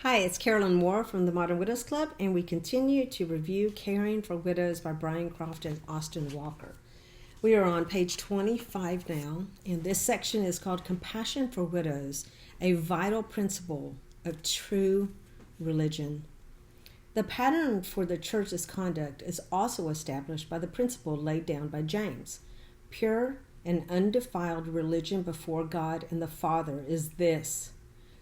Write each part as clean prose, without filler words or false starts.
Hi, it's Carolyn Moore from the Modern Widows Club, and we continue to review Caring for Widows by Brian Croft and Austin Walker. We are on page 25 now, and this section is called Compassion for Widows, a Vital Principle of True Religion. The pattern for the church's conduct is also established by the principle laid down by James. Pure and undefiled religion before God and the Father is this: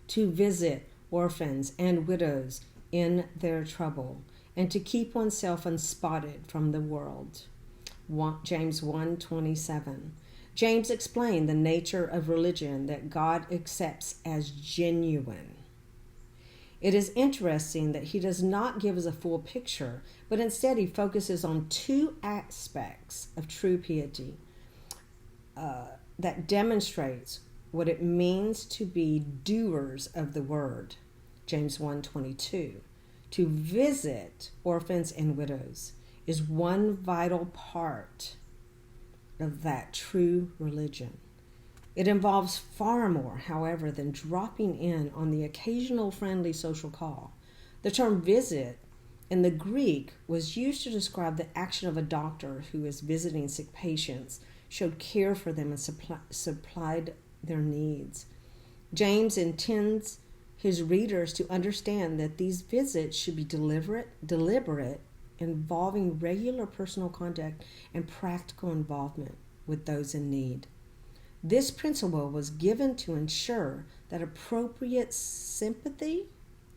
to visit orphans and widows in their trouble, and to keep oneself unspotted from the world. James 1:27. James explained the nature of religion that God accepts as genuine. It is interesting that he does not give us a full picture, but instead he focuses on two aspects of true piety that demonstrates what it means to be doers of the word. James 1:22. To visit orphans and widows is one vital part of that true religion. It involves far more, however, than dropping in on the occasional friendly social call. The term visit in the Greek was used to describe the action of a doctor who is visiting sick patients, showed care for them, and supplied their needs. James intends his readers to understand that these visits should be deliberate, involving regular personal contact and practical involvement with those in need. This principle was given to ensure that appropriate sympathy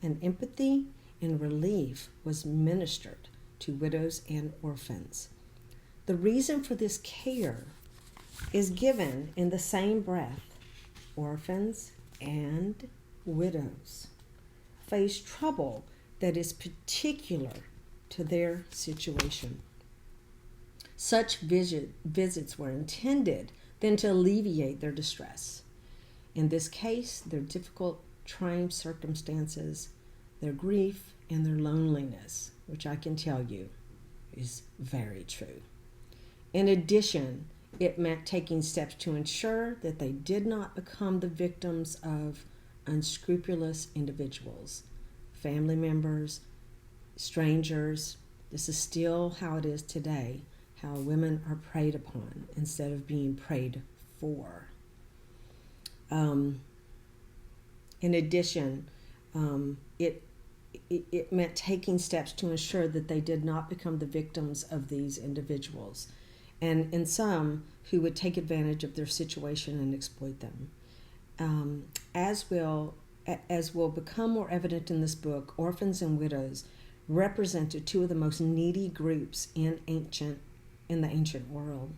and empathy and relief was ministered to widows and orphans. The reason for this care is given in the same breath. Orphans and widows face trouble that is particular to their situation. Such visits were intended then to alleviate their distress. In this case, their difficult, trying circumstances, their grief, and their loneliness, which I can tell you is very true. In addition, it meant taking steps to ensure that they did not become the victims of unscrupulous individuals, family members, strangers. This is still how it is today, how women are preyed upon instead of being prayed for. In addition, it meant taking steps to ensure that they did not become the victims of these individuals, and some who would take advantage of their situation and exploit them. As will become more evident in this book, orphans and widows represented two of the most needy groups in the ancient world.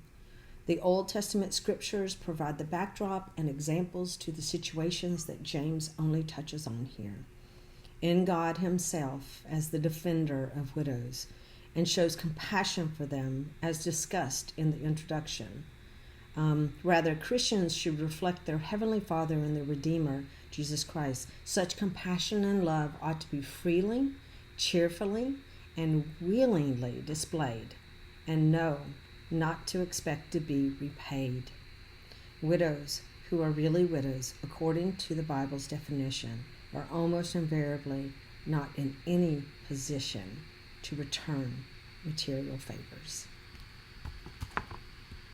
The Old Testament scriptures provide the backdrop and examples to the situations that James only touches on here. In God himself as the defender of widows, and shows compassion for them as discussed in the introduction. Rather, Christians should reflect their Heavenly Father and their Redeemer, Jesus Christ. Such compassion and love ought to be freely, cheerfully, and willingly displayed, and not to expect to be repaid. Widows who are really widows, according to the Bible's definition, are almost invariably not in any position to return material favors.